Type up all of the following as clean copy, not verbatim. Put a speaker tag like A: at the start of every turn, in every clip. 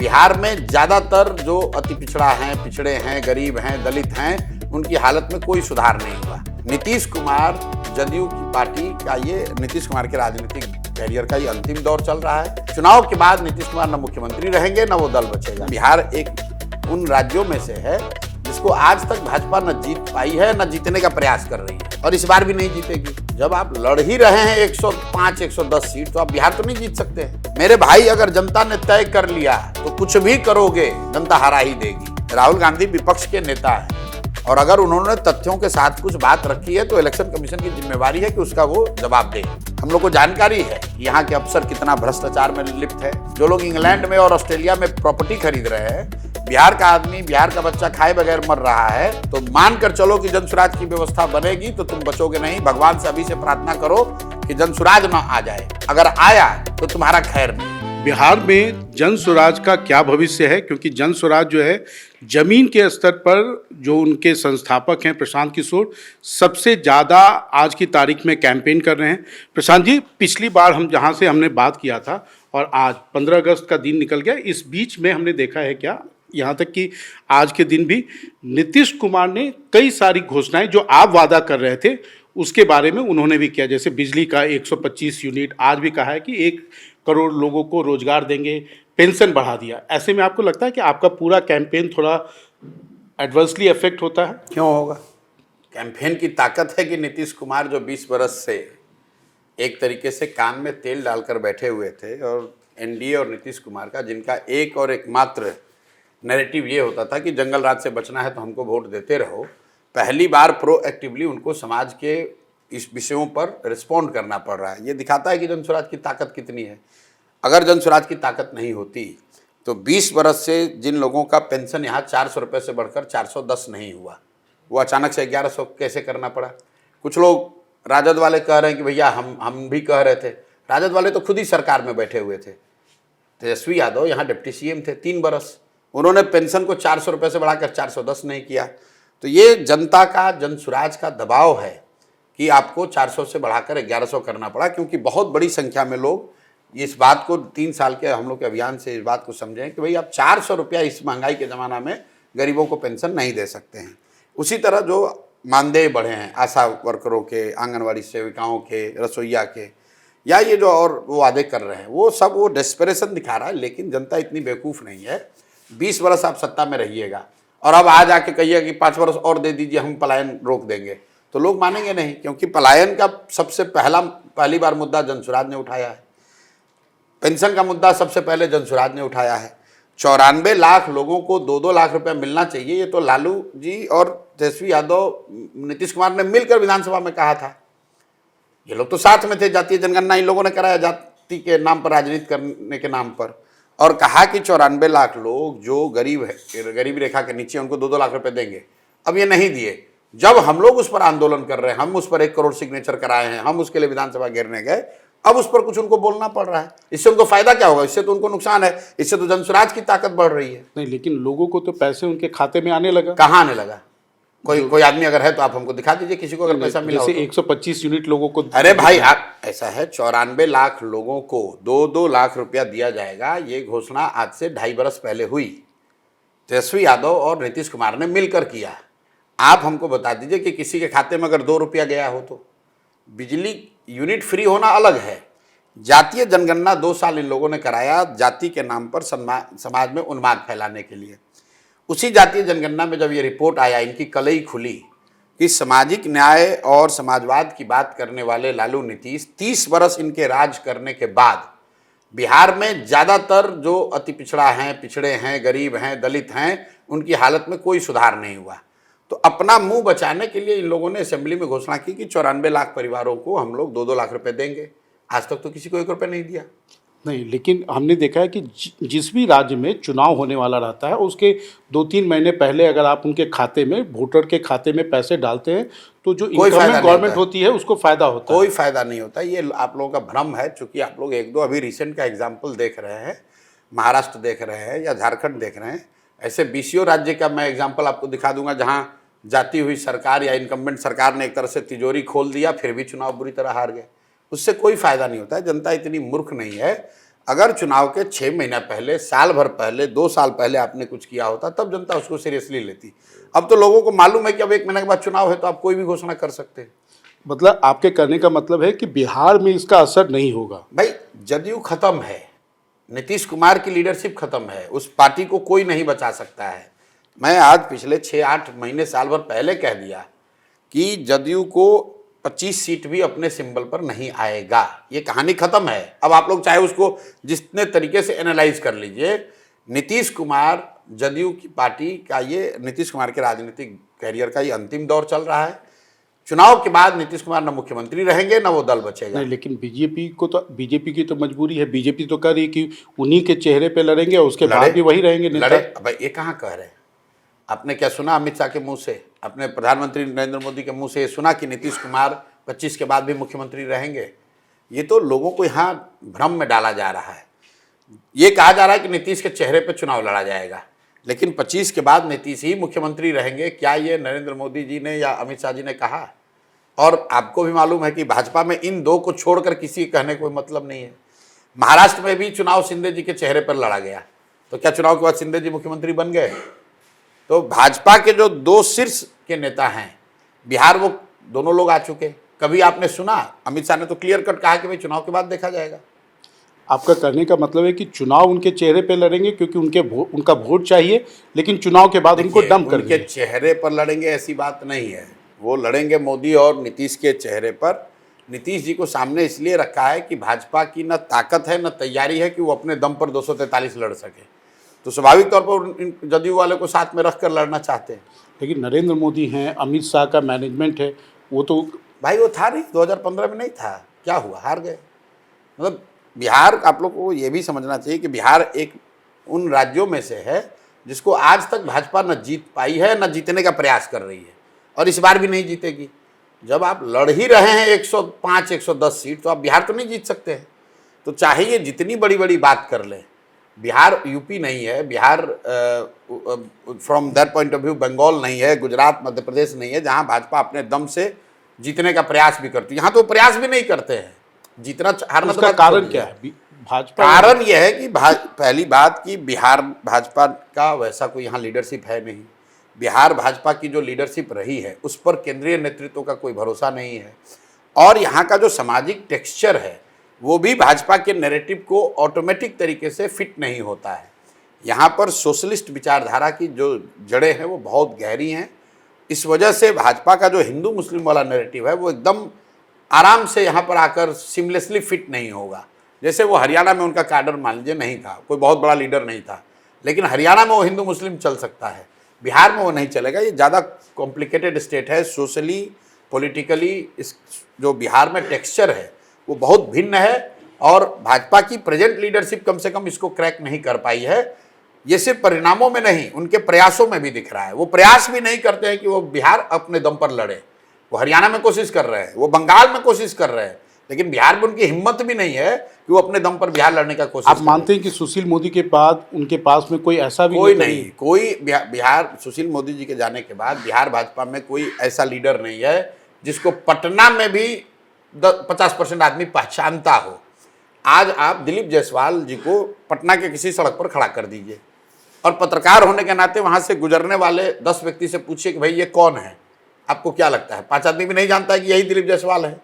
A: बिहार में ज्यादातर जो अति पिछड़ा हैं, पिछड़े हैं, गरीब हैं, दलित हैं, उनकी हालत में कोई सुधार नहीं हुआ। नीतीश कुमार, जदयू की पार्टी का ये नीतीश कुमार के राजनीतिक कैरियर का ये अंतिम दौर चल रहा है। चुनाव के बाद नीतीश कुमार न मुख्यमंत्री रहेंगे, न वो दल बचेगा। बिहार एक उन राज्यों में से है जिसको आज तक भाजपा न जीत पाई है, न जीतने का प्रयास कर रही है, और इस बार भी नहीं जीतेगी। जब आप लड़ ही रहे हैं 105, 110 सीट, तो आप बिहार तो नहीं जीत सकते हैं। मेरे भाई, अगर जनता ने तय कर लिया तो कुछ भी करोगे, जनता हरा ही देगी। राहुल गांधी विपक्ष के नेता हैं, और अगर उन्होंने तथ्यों के साथ कुछ बात रखी है तो इलेक्शन कमीशन की जिम्मेवारी है कि उसका वो जवाब दे। हम लोग को जानकारी है यहाँ के अफसर कितना भ्रष्टाचार में लिप्त है। जो लोग इंग्लैंड में और ऑस्ट्रेलिया में प्रॉपर्टी खरीद रहे हैं, बिहार का आदमी, बिहार का बच्चा खाए बगैर मर रहा है, तो मानकर चलो कि जनसुराज की व्यवस्था बनेगी तो तुम बचोगे नहीं। भगवान से अभी से प्रार्थना करो कि जनसुराज ना आ जाए, अगर आया तो तुम्हारा खैर नहीं।
B: बिहार में जन स्वराज का क्या भविष्य है, क्योंकि जन स्वराज जो है जमीन के स्तर पर जो उनके संस्थापक हैं प्रशांत किशोर, सबसे ज़्यादा आज की तारीख में कैंपेन कर रहे हैं। प्रशांत जी, पिछली बार हम जहां से हमने बात किया था और आज 15 अगस्त का दिन निकल गया, इस बीच में हमने देखा है क्या, यहाँ तक कि आज के दिन भी नीतीश कुमार ने कई सारी घोषणाएं जो आप वादा कर रहे थे उसके बारे में उन्होंने भी किया। जैसे बिजली का 125 यूनिट, आज भी कहा है कि 1 करोड़ लोगों को रोजगार देंगे, पेंशन बढ़ा दिया। ऐसे में आपको लगता है कि आपका पूरा कैंपेन थोड़ा एडवर्सली इफेक्ट होता है?
A: क्यों होगा? कैंपेन की ताकत है कि नीतीश कुमार जो 20 बरस से एक तरीके से कान में तेल डालकर बैठे हुए थे, और एनडीए और नीतीश कुमार का, जिनका एक और एकमात्र नैरेटिव ये होता था कि जंगल राज से बचना है तो हमको वोट देते रहो, पहली बार प्रोएक्टिवली उनको समाज के इस विषयों पर रिस्पॉन्ड करना पड़ रहा है। ये दिखाता है कि जनसुराज की ताकत कितनी है। अगर जनसुराज की ताकत नहीं होती तो 20 बरस से जिन लोगों का पेंशन यहाँ 400 रुपये से बढ़कर 410 नहीं हुआ, वो अचानक से 1100 कैसे करना पड़ा? कुछ लोग राजद वाले कह रहे हैं कि भैया हम भी कह रहे थे, राजद वाले तो खुद ही सरकार में बैठे हुए थे। तेजस्वी यादव यहाँ डिप्टी सीएम थे 3 बरस, उन्होंने पेंशन को 400 रुपये से बढ़ाकर 410 नहीं किया। तो ये जनता का, जनसुराज का दबाव है कि आपको 400 से बढ़ाकर 1100 करना पड़ा, क्योंकि बहुत बड़ी संख्या में लोग इस बात को 3 साल के हम लोग के अभियान से इस बात को समझें कि भाई आप 400 रुपया इस महंगाई के ज़माना में गरीबों को पेंशन नहीं दे सकते हैं। उसी तरह जो मानदेय बढ़े हैं आशा वर्करों के, आंगनवाड़ी सेविकाओं के, रसोइया के, या ये जो और वो वादे कर रहे हैं, वो सब वो डेस्परेशन दिखा रहा है। लेकिन जनता इतनी बेवकूफ़ नहीं है। 20 बरस आप सत्ता में रहिएगा और अब आज आके कहिए कि 5 बरस और दे दीजिए, हम पलायन रोक देंगे, तो लोग मानेंगे नहीं, क्योंकि पलायन का सबसे पहली बार मुद्दा जनसुराज ने उठाया है। पेंशन का मुद्दा सबसे पहले जनसुराज ने उठाया है। 94 लाख लोगों को 2-2 लाख रुपया मिलना चाहिए, ये तो लालू जी और तेजस्वी यादव, नीतीश कुमार ने मिलकर विधानसभा में कहा था। ये लोग तो साथ में थे, जातीय जनगणना इन लोगों ने कराया जाति के नाम पर, राजनीति करने के नाम पर, और कहा कि 94 लाख लोग जो गरीब है, गरीबी रेखा के नीचे, उनको 2-2 लाख रुपए देंगे। अब ये नहीं दिए। जब हम लोग उस पर आंदोलन कर रहे हैं, हम उस पर 1 करोड़ सिग्नेचर कराए हैं, हम उसके लिए विधानसभा घेरने गए, अब उस पर कुछ उनको बोलना पड़ रहा है। इससे उनको फायदा क्या होगा? इससे तो उनको नुकसान है, इससे तो जनसुराज की ताकत बढ़ रही है।
B: नहीं, लेकिन लोगों को तो पैसे उनके खाते में आने लगा।
A: कहाँ आने लगा? कोई आदमी अगर है तो आप हमको दिखा दीजिए किसी को अगर पैसा मिला हो।
B: जैसे 125 यूनिट लोगों को।
A: अरे भाई, आप ऐसा है, 94 लाख लोगों को 2-2 लाख रुपया दिया जाएगा, ये घोषणा आज से 2.5 बरस पहले हुई। तेजस्वी यादव और नीतीश कुमार ने मिलकर किया। आप हमको बता दीजिए कि किसी के खाते में अगर 2 रुपया गया हो तो। बिजली यूनिट फ्री होना अलग है। जातीय जनगणना 2 साल इन लोगों ने कराया जाति के नाम पर समाज में उन्माद फैलाने के लिए। उसी जातीय जनगणना में जब ये रिपोर्ट आया, इनकी कलई खुली कि सामाजिक न्याय और समाजवाद की बात करने वाले लालू नीतीश 30 बरस इनके राज करने के बाद बिहार में ज़्यादातर जो अति पिछड़ा हैं, पिछड़े हैं, गरीब हैं, दलित हैं, उनकी हालत में कोई सुधार नहीं हुआ। तो अपना मुंह बचाने के लिए इन लोगों ने असेंबली में घोषणा की कि 94 लाख परिवारों को हम लोग 2-2 लाख रुपए देंगे। आज तक तो किसी को 1 रुपये नहीं दिया।
B: नहीं, लेकिन हमने देखा है कि जिस भी राज्य में चुनाव होने वाला रहता है, उसके 2-3 महीने पहले अगर आप उनके खाते में, वोटर के खाते में पैसे डालते हैं, तो जो इनकमिंग गवर्नमेंट होती है उसको फायदा होता है।
A: कोई फायदा नहीं होता। ये आप लोगों का भ्रम है। चूंकि आप लोग 1-2 अभी रिसेंट का एग्जाम्पल देख रहे हैं, महाराष्ट्र देख रहे हैं या झारखंड देख रहे हैं, ऐसे 20 राज्य का मैं एग्जाम्पल आपको दिखा दूंगा जहाँ जाती हुई सरकार या इनकम्बेंट सरकार ने एक तरह से तिजोरी खोल दिया, फिर भी चुनाव बुरी तरह हार गए। उससे कोई फायदा नहीं होता है। जनता इतनी मूर्ख नहीं है। अगर चुनाव के 6 महीना पहले, साल भर पहले, 2 साल पहले आपने कुछ किया होता तब जनता उसको सीरियसली लेती। अब तो लोगों को मालूम है कि अब 1 महीने के बाद चुनाव है तो आप कोई भी घोषणा कर सकते हैं।
B: मतलब आपके कहने का मतलब है कि बिहार में इसका असर नहीं होगा।
A: भाई जदयू खत्म है, नीतीश कुमार की लीडरशिप खत्म है, उस पार्टी को कोई नहीं बचा सकता है। मैं आज पिछले 6-8 महीने, साल भर पहले कह दिया कि जदयू को 25 सीट भी अपने सिंबल पर नहीं आएगा। ये कहानी खत्म है। अब आप लोग चाहे उसको जितने तरीके से एनालाइज कर लीजिए, नीतीश कुमार, जदयू की पार्टी का ये, नीतीश कुमार के राजनीतिक कैरियर का ये अंतिम दौर चल रहा है। चुनाव के बाद नीतीश कुमार न मुख्यमंत्री रहेंगे न वो दल बचेगा।
B: नहीं, लेकिन बीजेपी की तो मजबूरी है। बीजेपी तो कह रही है कि उन्हीं के चेहरे पे लड़ेंगे और उसके बाद भी वही रहेंगे नेता।
A: लड़े भाई, ये कहाँ कह रहे हैं? आपने क्या सुना अमित शाह के मुंह से, अपने प्रधानमंत्री नरेंद्र मोदी के मुंह से ये सुना कि नीतीश कुमार 25 के बाद भी मुख्यमंत्री रहेंगे? ये तो लोगों को यहाँ भ्रम में डाला जा रहा है। ये कहा जा रहा है कि नीतीश के चेहरे पर चुनाव लड़ा जाएगा, लेकिन 25 के बाद नीतीश ही मुख्यमंत्री रहेंगे। क्या ये नरेंद्र मोदी जी ने या अमित शाह जी ने कहा? और आपको भी मालूम है कि भाजपा में इन दो को छोड़कर किसी कहने कोई मतलब नहीं है। महाराष्ट्र में भी चुनाव शिंदे जी के चेहरे पर लड़ा गया, तो क्या चुनाव के बाद शिंदे जी मुख्यमंत्री बन गए? तो भाजपा के जो 2 शीर्ष के नेता हैं बिहार, वो दोनों लोग आ चुके। कभी आपने सुना? अमित शाह ने तो क्लियर कट कहा कि भाई चुनाव के बाद देखा जाएगा।
B: आपका कहने का मतलब है कि चुनाव उनके चेहरे पे लड़ेंगे क्योंकि उनका वोट चाहिए, लेकिन चुनाव के बाद उनको डंप कर
A: उनके चेहरे पर लड़ेंगे ऐसी बात नहीं है। वो लड़ेंगे मोदी और नीतीश के चेहरे पर। नीतीश जी को सामने इसलिए रखा है कि भाजपा की न ताकत है न तैयारी है कि वो अपने दम पर 243 लड़ सके, तो स्वाभाविक तौर पर जदयू वाले को साथ में रख कर लड़ना चाहते हैं।
B: लेकिन नरेंद्र मोदी हैं, अमित शाह का मैनेजमेंट है, वो तो
A: भाई वो था नहीं, 2015 में नहीं था, क्या हुआ? हार गए। मतलब बिहार, आप लोग को ये भी समझना चाहिए कि बिहार एक उन राज्यों में से है जिसको आज तक भाजपा न जीत पाई है न जीतने का प्रयास कर रही है, और इस बार भी नहीं जीतेगी। जब आप लड़ ही रहे हैं 105-110 सीट, तो आप बिहार तो नहीं जीत सकते हैं। तो चाहे ये जितनी बड़ी बड़ी बात कर लें, बिहार यूपी नहीं है, Bihar from that point of view Bengal नहीं है, गुजरात, मध्य प्रदेश नहीं है, जहां भाजपा अपने दम से जीतने का प्रयास भी करती है। यहाँ तो प्रयास भी नहीं करते हैं, जीतना हारना।
B: उसका कारण क्या है? भाजपा
A: कारण यह है कि पहली बात कि बिहार भाजपा का वैसा कोई यहाँ लीडरशिप है नहीं। बिहार भाजपा की जो लीडरशिप रही है उस पर केंद्रीय नेतृत्व का कोई भरोसा नहीं है, और यहाँ का जो सामाजिक टेक्सचर है वो भी भाजपा के नैरेटिव को ऑटोमेटिक तरीके से फिट नहीं होता है। यहाँ पर सोशलिस्ट विचारधारा की जो जड़ें हैं वो बहुत गहरी हैं। इस वजह से भाजपा का जो हिंदू मुस्लिम वाला नैरेटिव है वो एकदम आराम से यहाँ पर आकर सिमलेसली फिट नहीं होगा। जैसे वो हरियाणा में उनका काडर मान लीजिए नहीं था, कोई बहुत बड़ा लीडर नहीं था, लेकिन हरियाणा में वो हिंदू मुस्लिम चल सकता है, बिहार में वो नहीं चलेगा। ये ज़्यादा कॉम्प्लिकेटेड स्टेट है, सोशली पॉलिटिकली इस जो बिहार में टेक्सचर है वो बहुत भिन्न है, और भाजपा की प्रेजेंट लीडरशिप कम से कम इसको क्रैक नहीं कर पाई है। ये सिर्फ परिणामों में नहीं, उनके प्रयासों में भी दिख रहा है। वो प्रयास भी नहीं करते हैं कि वो बिहार अपने दम पर लड़े। वो हरियाणा में कोशिश कर रहे हैं, वो बंगाल में कोशिश कर रहे हैं, लेकिन बिहार में उनकी हिम्मत भी नहीं है कि वो अपने दम पर बिहार लड़ने का कोशिश।
B: आप मानते हैं कि सुशील मोदी के बाद उनके पास में कोई ऐसा भी
A: कोई नहीं, कोई बिहार सुशील मोदी जी के जाने के बाद बिहार भाजपा में कोई ऐसा लीडर नहीं है जिसको पटना में भी 50% आदमी पहचानता हो। आज आप दिलीप जायसवाल जी को पटना के किसी सड़क पर खड़ा कर दीजिए, और पत्रकार होने के नाते वहाँ से गुजरने वाले 10 व्यक्ति से पूछिए कि भाई ये कौन है, आपको क्या लगता है? 5 आदमी भी नहीं जानता है कि यही दिलीप जायसवाल है।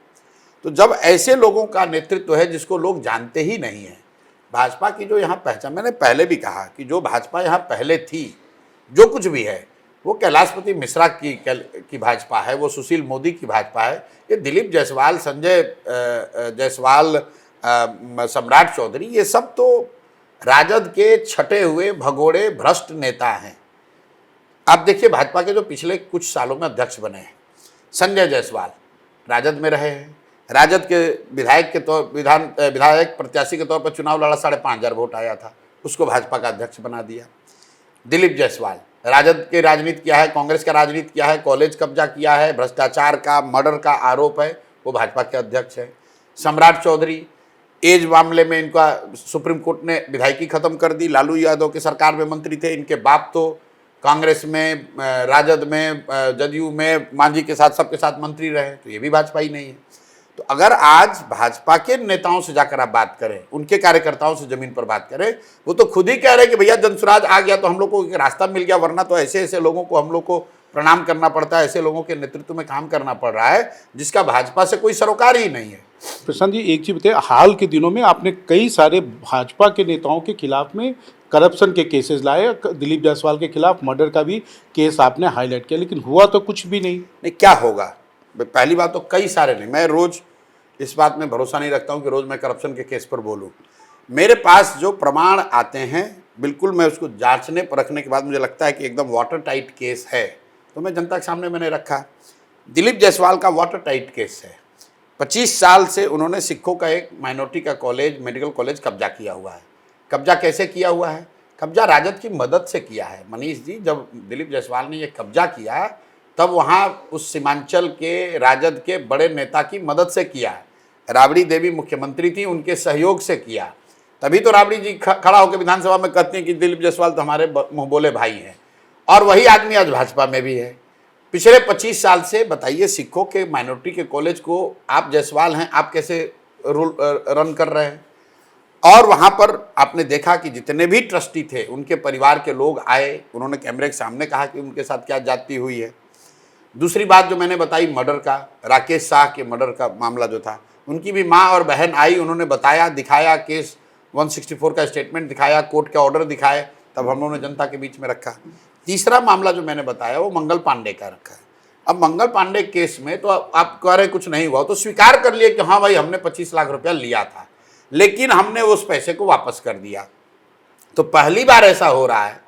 A: तो जब ऐसे लोगों का नेतृत्व है जिसको लोग जानते ही नहीं हैं, भाजपा की जो यहाँ पहचान, मैंने पहले भी कहा कि जो भाजपा यहाँ पहले थी, जो कुछ भी है वो कैलाशपति मिश्रा की भाजपा है, वो सुशील मोदी की भाजपा है। ये दिलीप जायसवाल, संजय जायसवाल, सम्राट चौधरी, ये सब तो राजद के छटे हुए भगोड़े भ्रष्ट नेता हैं। आप देखिए भाजपा के जो पिछले कुछ सालों में अध्यक्ष बने हैं, संजय जायसवाल राजद में रहे हैं, राजद के विधायक प्रत्याशी के तौर पर चुनाव लड़ा, 5,500 वोट आया था, उसको भाजपा का अध्यक्ष बना दिया। दिलीप जायसवाल राजद की राजनीति किया है, कांग्रेस का राजनीति किया है, कॉलेज कब्जा किया है, भ्रष्टाचार का, मर्डर का आरोप है, वो भाजपा के अध्यक्ष हैं। सम्राट चौधरी, एज मामले में इनका सुप्रीम कोर्ट ने विधायकी खत्म कर दी, लालू यादव की सरकार में मंत्री थे, इनके बाप तो कांग्रेस में, राजद में, जदयू में, मांझी के साथ सबके साथ मंत्री रहे, तो ये भी भाजपा ही नहीं है। तो अगर आज भाजपा के नेताओं से जाकर आप बात करें, उनके कार्यकर्ताओं से जमीन पर बात करें, वो तो खुद ही कह रहे हैं कि भैया जनसुराज आ गया तो हम लोग को एक रास्ता मिल गया, वरना तो ऐसे ऐसे लोगों को हम लोग को प्रणाम करना पड़ता है, ऐसे लोगों के नेतृत्व में काम करना पड़ रहा है जिसका भाजपा से कोई सरोकार ही नहीं है।
B: प्रशांत जी, एक चीज बताइए, हाल के दिनों में आपने कई सारे भाजपा के नेताओं के खिलाफ में करप्शन के केसेस लाए, दिलीप जायसवाल के खिलाफ मर्डर का भी केस आपने हाईलाइट किया, लेकिन हुआ तो कुछ भी नहीं।
A: क्या होगा? पहली बात तो कई सारे नहीं, मैं रोज इस बात में भरोसा नहीं रखता हूं कि रोज मैं करप्शन के केस पर बोलूं। मेरे पास जो प्रमाण आते हैं, बिल्कुल मैं उसको जांचने परखने के बाद मुझे लगता है कि एकदम वाटर टाइट केस है, तो मैं जनता के सामने मैंने रखा। दिलीप जायसवाल का वाटर टाइट केस है। 25 साल से उन्होंने सिखों का एक माइनॉरिटी का कॉलेज, मेडिकल कॉलेज कब्जा किया हुआ है। कब्जा कैसे किया हुआ है? कब्जा राजद की मदद से किया है। मनीष जी, जब दिलीप जायसवाल ने ये कब्जा किया तब वहाँ उस सीमांचल के राजद के बड़े नेता की मदद से किया है। राबड़ी देवी मुख्यमंत्री थी, उनके सहयोग से किया। तभी तो राबड़ी जी खड़ा होकर विधानसभा में कहते हैं कि दिलीप जायसवाल तो हमारे मुँह बोले भाई हैं, और वही आदमी आज भाजपा में भी है। पिछले 25 साल से बताइए, सिखों के माइनॉरिटी के कॉलेज को आप जायसवाल हैं, आप कैसे रन कर रहे हैं? और वहाँ पर आपने देखा कि जितने भी ट्रस्टी थे उनके परिवार के लोग आए, उन्होंने कैमरे के सामने कहा कि उनके साथ क्या जाती हुई है। दूसरी बात जो मैंने बताई मर्डर का, राकेश शाह के मर्डर का मामला जो था, उनकी भी माँ और बहन आई, उन्होंने बताया, दिखाया, केस 164 का स्टेटमेंट दिखाया, कोर्ट के ऑर्डर दिखाए, तब हम लोगों ने जनता के बीच में रखा। तीसरा मामला जो मैंने बताया वो मंगल पांडे का रखा है। अब मंगल पांडे केस में तो आप कह रहे कुछ नहीं हुआ, तो स्वीकार कर लिए कि हाँ भाई हमने 25 लाख रुपया लिया था, लेकिन हमने उस पैसे को वापस कर दिया। तो पहली बार ऐसा हो रहा है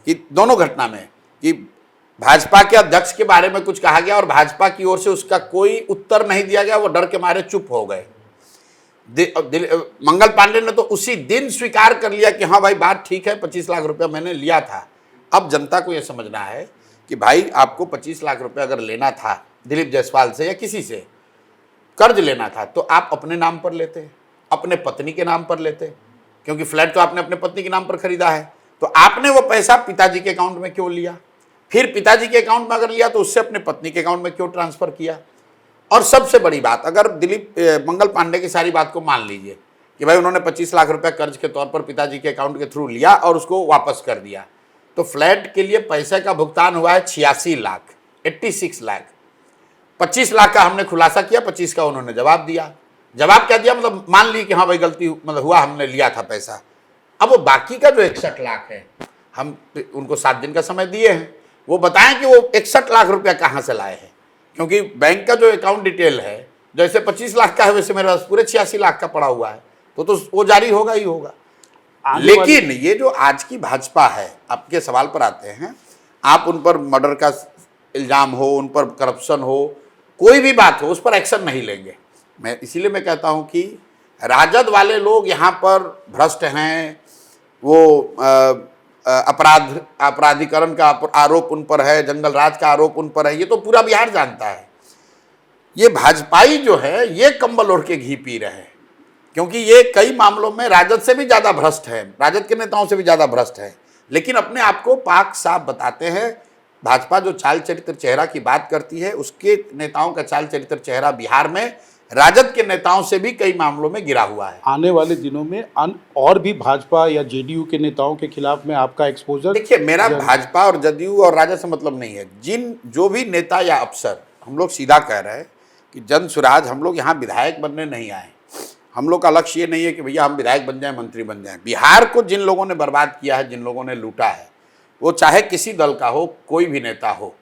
A: कि दोनों घटना में कि भाजपा के अध्यक्ष के बारे में कुछ कहा गया और भाजपा की ओर से उसका कोई उत्तर नहीं दिया गया, वो डर के मारे चुप हो गए। मंगल पांडे ने तो उसी दिन स्वीकार कर लिया कि हाँ भाई बात ठीक है, 25 लाख रुपया मैंने लिया था। अब जनता को यह समझना है कि भाई आपको 25 लाख रुपया अगर लेना था दिलीप जायसवाल से या किसी से, कर्ज लेना था, तो आप अपने नाम पर लेते, अपने पत्नी के नाम पर लेते, क्योंकि फ्लैट तो आपने अपने पत्नी के नाम पर खरीदा है। तो आपने वो पैसा पिताजी के अकाउंट में क्यों लिया? फिर पिताजी के अकाउंट में अगर लिया तो उससे अपने पत्नी के अकाउंट में क्यों ट्रांसफर किया? और सबसे बड़ी बात, अगर दिलीप मंगल पांडे की सारी बात को मान लीजिए कि भाई उन्होंने 25 लाख रुपया कर्ज के तौर पर पिताजी के अकाउंट के थ्रू लिया और उसको वापस कर दिया, तो फ्लैट के लिए पैसे का भुगतान हुआ है 86 लाख, 86 लाख। 25 लाख का हमने खुलासा किया, 25 का उन्होंने जवाब दिया। जवाब क्या दिया? मतलब मान ली कि हाँ भाई गलती मतलब हुआ, हमने लिया था पैसा। अब वो बाकी का जो 61 लाख है, हम उनको 7 दिन का समय दिए हैं, वो बताएं कि वो 61 लाख रुपया कहाँ से लाए हैं, क्योंकि बैंक का जो अकाउंट डिटेल है, जैसे 25 लाख का है वैसे मेरे पास पूरे 86 लाख का पड़ा हुआ है, तो वो जारी होगा ही होगा। लेकिन ये जो आज की भाजपा है, आपके सवाल पर आते हैं, आप उन पर मर्डर का इल्ज़ाम हो, उन पर करप्शन हो, कोई भी बात हो, उस पर एक्शन नहीं लेंगे। मैं इसीलिए मैं कहता हूं कि राजद वाले लोग यहाँ पर भ्रष्ट हैं, वो अपराधीकरण का आरोप उन पर है, जंगल राज का आरोप उन पर है, ये तो पूरा बिहार जानता है। ये भाजपाई जो है ये कंबल ओढ़ के घी पी रहे हैं, क्योंकि ये कई मामलों में राजद से भी ज़्यादा भ्रष्ट है, राजद के नेताओं से भी ज़्यादा भ्रष्ट है, लेकिन अपने आप को पाक साफ बताते हैं। भाजपा जो चाल चरित्र चेहरा की बात करती है, उसके नेताओं का चाल चरित्र चेहरा बिहार में राजद के नेताओं से भी कई मामलों में गिरा हुआ है।
B: आने वाले दिनों में और भी भाजपा या जेडीयू के नेताओं के खिलाफ में आपका एक्सपोजर?
A: देखिए, मेरा भाजपा और जदयू और राजद से मतलब नहीं है। जो भी नेता या अफसर, हम लोग सीधा कह रहे हैं कि जन सुराज, हम लोग यहाँ विधायक बनने नहीं आए। हम लोग का लक्ष्य ये नहीं है कि भैया हम विधायक बन जाएं, मंत्री बन जाएं। बिहार को जिन लोगों ने बर्बाद किया है, जिन लोगों ने लूटा है, वो चाहे किसी दल का हो, कोई भी नेता हो,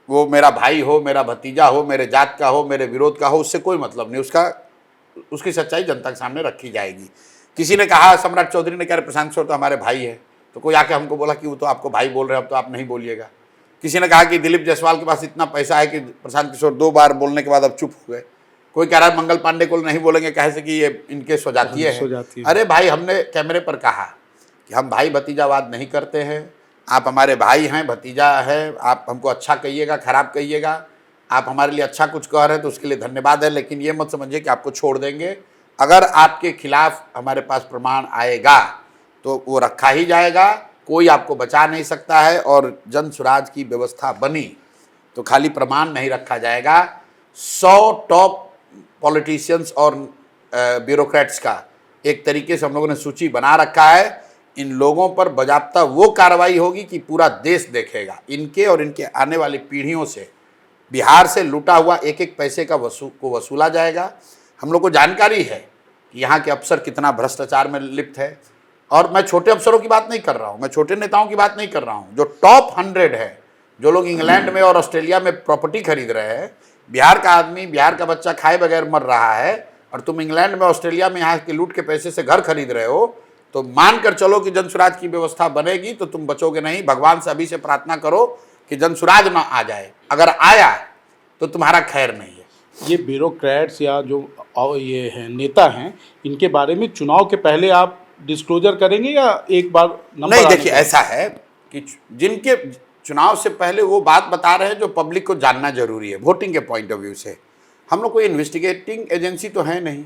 A: वो मेरा भाई हो, मेरा भतीजा हो, मेरे जात का हो, मेरे विरोध का हो, उससे कोई मतलब नहीं। उसकी सच्चाई जनता के सामने रखी जाएगी। किसी ने कहा, सम्राट चौधरी ने कहा प्रशांत किशोर तो हमारे भाई है, तो कोई आके हमको बोला कि वो तो आपको भाई बोल रहे हैं, अब तो आप नहीं बोलिएगा। किसी ने कहा कि दिलीप जायसवाल के पास इतना पैसा है कि प्रशांत किशोर 2 बार बोलने के बाद अब चुप हो गए। कोई कह रहा है मंगल पांडे को नहीं बोलेंगे, कहे से कि ये इनके स्वजातीय है। अरे भाई, हमने कैमरे पर कहा कि हम भाई भतीजावाद नहीं करते हैं, आप हमारे भाई हैं, भतीजा है, आप हमको अच्छा कहिएगा, खराब कहिएगा, आप हमारे लिए अच्छा कुछ कह रहे हैं तो उसके लिए धन्यवाद है, लेकिन ये मत समझिए कि आपको छोड़ देंगे। अगर आपके खिलाफ हमारे पास प्रमाण आएगा तो वो रखा ही जाएगा, कोई आपको बचा नहीं सकता है। और जन सुराज की व्यवस्था बनी तो खाली प्रमाण नहीं रखा जाएगा, 100 टॉप पॉलिटिशियंस और ब्यूरोक्रेट्स का एक तरीके से हम लोगों ने सूची बना रखा है। इन लोगों पर बाजाप्ता वो कार्रवाई होगी कि पूरा देश देखेगा। इनके और इनके आने वाली पीढ़ियों से बिहार से लूटा हुआ एक एक पैसे का वसूला जाएगा। हम लोग को जानकारी है कि यहाँ के अफसर कितना भ्रष्टाचार में लिप्त है। और मैं छोटे अफसरों की बात नहीं कर रहा हूँ, मैं छोटे नेताओं की बात नहीं कर रहा हूँ। जो टॉप 100 है, जो लोग इंग्लैंड में और ऑस्ट्रेलिया में प्रॉपर्टी खरीद रहे हैं, बिहार का आदमी, बिहार का बच्चा खाए बगैर मर रहा है, और तुम इंग्लैंड में ऑस्ट्रेलिया में यहाँ के लूट के पैसे से घर खरीद रहे हो, तो मान कर चलो कि जनसुराज की व्यवस्था बनेगी तो तुम बचोगे नहीं। भगवान से अभी से प्रार्थना करो कि जनसुराज ना आ जाए, अगर आया तो तुम्हारा खैर नहीं है।
B: ये ब्यूरोक्रेट्स या जो ये हैं नेता हैं, इनके बारे में चुनाव के पहले आप डिस्क्लोजर करेंगे या एक बार नंबर?
A: नहीं, देखिए ऐसा है कि जिनके चुनाव से पहले वो बात बता रहे हैं जो पब्लिक को जानना जरूरी है वोटिंग के पॉइंट ऑफ व्यू से। हम लोग कोई इन्वेस्टिगेटिंग एजेंसी तो है नहीं,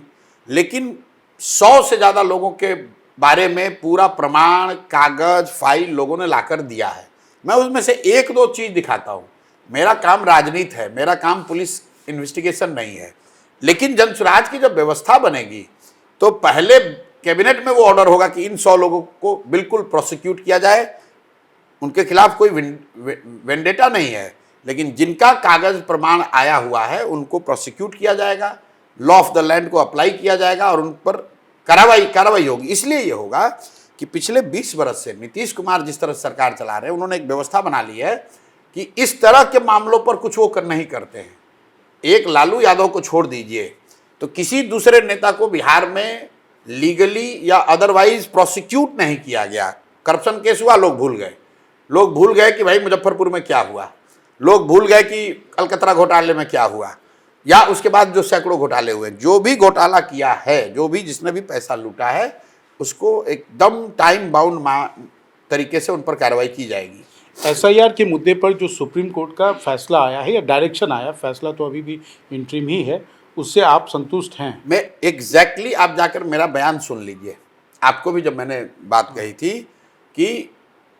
A: लेकिन 100 से ज़्यादा लोगों के बारे में पूरा प्रमाण, कागज, फाइल लोगों ने लाकर दिया है। मैं उसमें से एक दो चीज़ दिखाता हूँ। मेरा काम राजनीति है, मेरा काम पुलिस इन्वेस्टिगेशन नहीं है। लेकिन जनसुराज की जब व्यवस्था बनेगी तो पहले कैबिनेट में वो ऑर्डर होगा कि इन 100 लोगों को बिल्कुल प्रोसिक्यूट किया जाए। उनके खिलाफ कोई वेंडेटा नहीं है, लेकिन जिनका कागज प्रमाण आया हुआ है उनको प्रोसिक्यूट किया जाएगा, लॉ ऑफ द लैंड को अप्लाई किया जाएगा और उन पर कार्रवाई होगी। इसलिए ये होगा कि पिछले 20 वर्ष से नीतीश कुमार जिस तरह सरकार चला रहे हैं, उन्होंने एक व्यवस्था बना ली है कि इस तरह के मामलों पर कुछ वो नहीं करते हैं। एक लालू यादव को छोड़ दीजिए तो किसी दूसरे नेता को बिहार में लीगली या अदरवाइज प्रोसिक्यूट नहीं किया गया। करप्शन केस हुआ, लोग भूल गए कि भाई मुजफ्फरपुर में क्या हुआ, लोग भूल गए कि कलकत्ता घोटाले में क्या हुआ, या उसके बाद जो सैकड़ों घोटाले हुए। जो भी घोटाला किया है, जो भी जिसने भी पैसा लूटा है, उसको एकदम टाइम बाउंड तरीके से उन पर कार्रवाई की जाएगी।
B: SIR के मुद्दे पर जो सुप्रीम कोर्ट का फैसला आया है या डायरेक्शन आया, फैसला तो अभी भी इंटरिम ही है, उससे आप संतुष्ट हैं?
A: मैं एग्जैक्टली आप जाकर मेरा बयान सुन लीजिए। आपको भी जब मैंने बात कही थी कि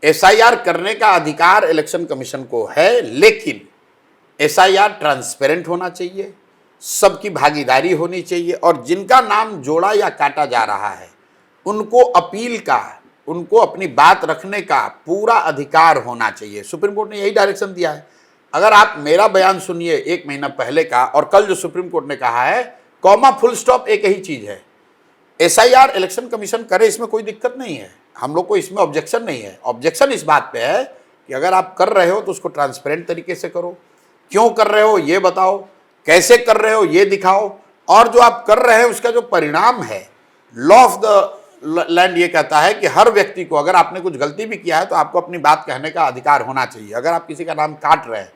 A: SIR करने का अधिकार इलेक्शन कमीशन को है, लेकिन SIR ट्रांसपेरेंट होना चाहिए, सबकी भागीदारी होनी चाहिए, और जिनका नाम जोड़ा या काटा जा रहा है उनको अपील का, उनको अपनी बात रखने का पूरा अधिकार होना चाहिए। सुप्रीम कोर्ट ने यही डायरेक्शन दिया है। अगर आप मेरा बयान सुनिए 1 महीना पहले का और कल जो सुप्रीम कोर्ट ने कहा है, कॉमा फुल स्टॉप एक ही चीज़ है। SIR इलेक्शन कमीशन करे, इसमें कोई दिक्कत नहीं है, हम लोग को इसमें ऑब्जेक्शन नहीं है। ऑब्जेक्शन इस बात पे है कि अगर आप कर रहे हो तो उसको ट्रांसपेरेंट तरीके से करो। क्यों कर रहे हो ये बताओ, कैसे कर रहे हो ये दिखाओ, और जो आप कर रहे हैं उसका जो परिणाम है, लॉ ऑफ द लैंड ये कहता है कि हर व्यक्ति को, अगर आपने कुछ गलती भी किया है तो आपको अपनी बात कहने का अधिकार होना चाहिए। अगर आप किसी का नाम काट रहे हैं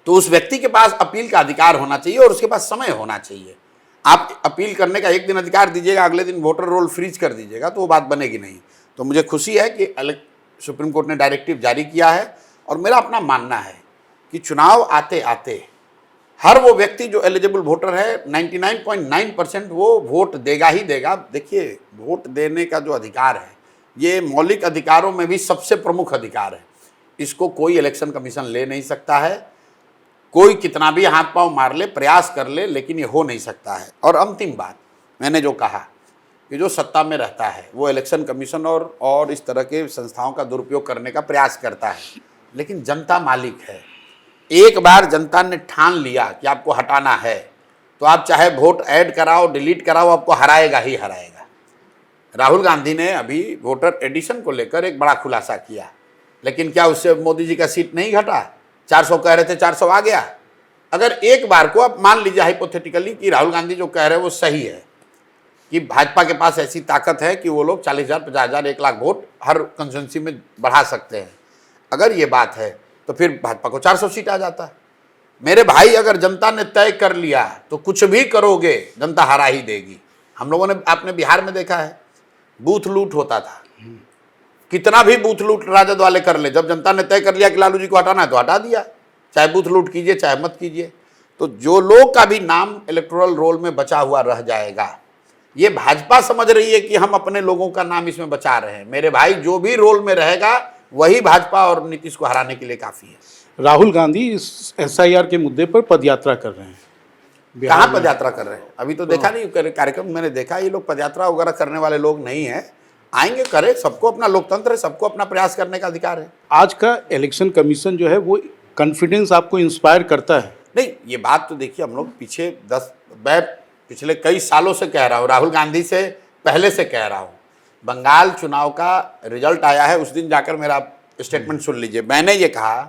A: तो उस व्यक्ति के पास अपील का अधिकार होना चाहिए और उसके पास समय होना चाहिए। आप अपील करने का 1 दिन अधिकार दीजिएगा, अगले दिन वोटर रोल फ्रीज कर दीजिएगा, तो वो बात बनेगी नहीं। तो मुझे खुशी है कि सुप्रीम कोर्ट ने डायरेक्टिव जारी किया है, और मेरा अपना मानना है कि चुनाव आते आते हर वो व्यक्ति जो एलिजिबल वोटर है, 99.9% वो वोट देगा ही देगा। देखिए, वोट देने का जो अधिकार है, ये मौलिक अधिकारों में भी सबसे प्रमुख अधिकार है। इसको कोई इलेक्शन कमीशन ले नहीं सकता है। कोई कितना भी हाथ पांव मार ले, प्रयास कर ले, लेकिन ये हो नहीं सकता है। और अंतिम बात, मैंने जो कहा कि जो सत्ता में रहता है वो इलेक्शन कमीशन और इस तरह के संस्थाओं का दुरुपयोग करने का प्रयास करता है, लेकिन जनता मालिक है। एक बार जनता ने ठान लिया कि आपको हटाना है, तो आप चाहे वोट ऐड कराओ, डिलीट कराओ, आपको हराएगा ही हराएगा। राहुल गांधी ने अभी वोटर एडिशन को लेकर एक बड़ा खुलासा किया, लेकिन क्या उससे मोदी जी का सीट नहीं घटा? 400 कह रहे थे, 400 आ गया। अगर एक बार को आप मान लीजिए हाइपोथेटिकली कि राहुल गांधी जो कह रहे हैं वो सही है, कि भाजपा के पास ऐसी ताकत है कि वो लोग 40,000, 50,000, 1 लाख वोट हर कंस्टिट्यूंसी में बढ़ा सकते हैं, अगर ये बात है तो फिर भाजपा को 400 सीट आ जाता। मेरे भाई, अगर जनता ने तय कर लिया तो कुछ भी करोगे जनता हरा ही देगी। हम लोगों ने, आपने बिहार में देखा है, बूथ लूट होता था, कितना भी बूथ लूट राजद वाले कर ले, जब जनता ने तय कर लिया कि लालू जी को हटाना है तो हटा दिया, चाहे बूथ लूट कीजिए चाहे मत कीजिए। तो जो लोग का भी नाम इलेक्टोरल रोल में बचा हुआ रह जाएगा, ये भाजपा समझ रही है कि हम अपने लोगों का नाम इसमें बचा रहे हैं। मेरे भाई, जो भी रोल में रहेगा वही भाजपा और नीतीश को हराने के लिए काफ़ी है।
B: राहुल गांधी इस SIR के मुद्दे पर पदयात्रा कर रहे हैं, बिहार
A: कहाँ
B: में।
A: पदयात्रा कर रहे हैं? अभी तो देखा नहीं, कार्यक्रम मैंने देखा, ये लोग पदयात्रा वगैरह करने वाले लोग नहीं है। आएंगे, करे, सबको अपना लोकतंत्र है, सबको अपना प्रयास करने का अधिकार है।
B: आज का इलेक्शन कमीशन जो है वो कॉन्फिडेंस आपको इंस्पायर करता है?
A: नहीं, ये बात तो देखिए, हम लोग मैं पिछले कई सालों से कह रहा हूँ, राहुल गांधी से पहले से कह रहा हूँ। बंगाल चुनाव का रिजल्ट आया है, उस दिन जाकर मेरा स्टेटमेंट सुन लीजिए। मैंने ये कहा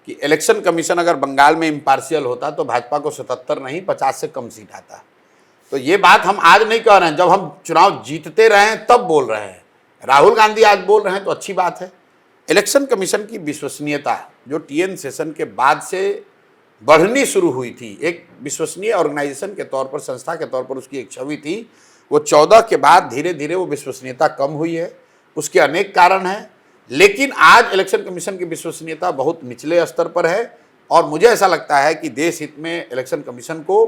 A: कि इलेक्शन कमीशन अगर बंगाल में इम्पार्शियल होता तो भाजपा को 77 नहीं 50 से कम सीट आता। तो ये बात हम आज नहीं कह रहे हैं, जब हम चुनाव जीतते रहे हैं तब बोल रहे हैं। राहुल गांधी आज बोल रहे हैं तो अच्छी बात है। इलेक्शन कमीशन की विश्वसनीयता जो टीएन सेशन के बाद से बढ़नी शुरू हुई थी, एक विश्वसनीय ऑर्गेनाइजेशन के तौर पर, संस्था के तौर पर उसकी एक छवि थी, वो 14 के बाद धीरे धीरे वो विश्वसनीयता कम हुई है। उसके अनेक कारण हैं, लेकिन आज इलेक्शन कमीशन की विश्वसनीयता बहुत निचले स्तर पर है। और मुझे ऐसा लगता है कि देश हित में इलेक्शन कमीशन को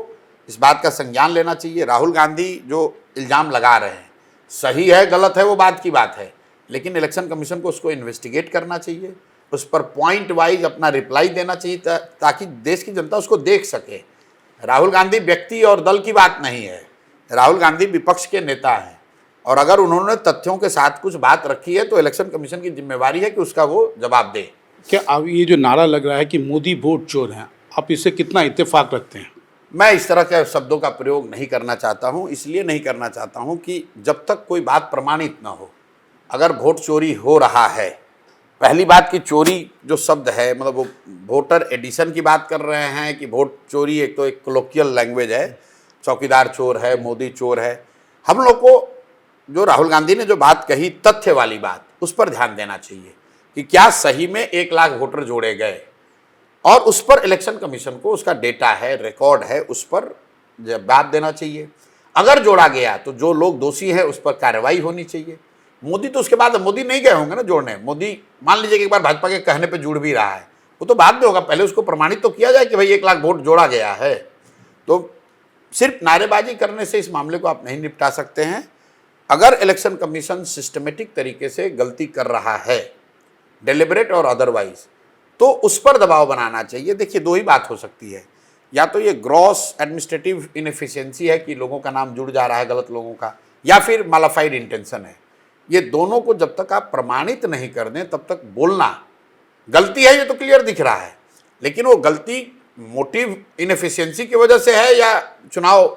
A: इस बात का संज्ञान लेना चाहिए। राहुल गांधी जो इल्ज़ाम लगा रहे हैं, सही है गलत है वो बात की बात है, लेकिन इलेक्शन कमीशन को उसको इन्वेस्टिगेट करना चाहिए, उस पर पॉइंट वाइज अपना रिप्लाई देना चाहिए, ताकि देश की जनता उसको देख सके। राहुल गांधी व्यक्ति और दल की बात नहीं है, राहुल गांधी विपक्ष के नेता हैं, और अगर उन्होंने तथ्यों के साथ कुछ बात रखी है तो इलेक्शन कमीशन की जिम्मेवारी है कि उसका वो जवाब दे।
B: क्या अब ये जो नारा लग रहा है कि मोदी वोट चोर हैं, आप इससे कितना इत्तेफाक रखते हैं?
A: मैं इस तरह के शब्दों का प्रयोग नहीं करना चाहता हूं, इसलिए नहीं करना चाहता हूं कि जब तक कोई बात प्रमाणित ना हो। अगर वोट चोरी हो रहा है, पहली बात कि चोरी जो शब्द है, मतलब वो वोटर एडिशन की बात कर रहे हैं कि वोट चोरी, एक तो एक कोलोकियल लैंग्वेज है, चौकीदार चोर है, मोदी चोर है। हम लोग को जो राहुल गांधी ने जो बात कही, तथ्य वाली बात, उस पर ध्यान देना चाहिए कि क्या सही में 1 लाख वोटर जोड़े गए, और उस पर इलेक्शन कमीशन को उसका डेटा है, रिकॉर्ड है, उस पर जवाब देना चाहिए। अगर जोड़ा गया तो जो लोग दोषी हैं उस पर कार्रवाई होनी चाहिए। मोदी तो उसके बाद, मोदी नहीं गए होंगे ना जोड़ने। मोदी मान लीजिए कि एक बार भाजपा के कहने पे जुड़ भी रहा है, वो तो बाद में होगा, पहले उसको प्रमाणित तो किया जाए कि भाई 1 लाख वोट जोड़ा गया है। तो सिर्फ नारेबाजी करने से इस मामले को आप नहीं निपटा सकते हैं। अगर इलेक्शन कमीशन सिस्टमेटिक तरीके से गलती कर रहा है, डेलिबरेट और अदरवाइज, तो उस पर दबाव बनाना चाहिए। देखिए, 2 ही बात हो सकती है, या तो ये ग्रॉस एडमिनिस्ट्रेटिव इनएफिशिएंसी है कि लोगों का नाम जुड़ जा रहा है गलत लोगों का, या फिर मालाफाइड इंटेंशन है। ये दोनों को जब तक आप प्रमाणित नहीं कर दें तब तक बोलना गलती है, ये तो क्लियर दिख रहा है, लेकिन वो गलती मोटिव इनएफिशिएंसी की वजह से है या चुनाव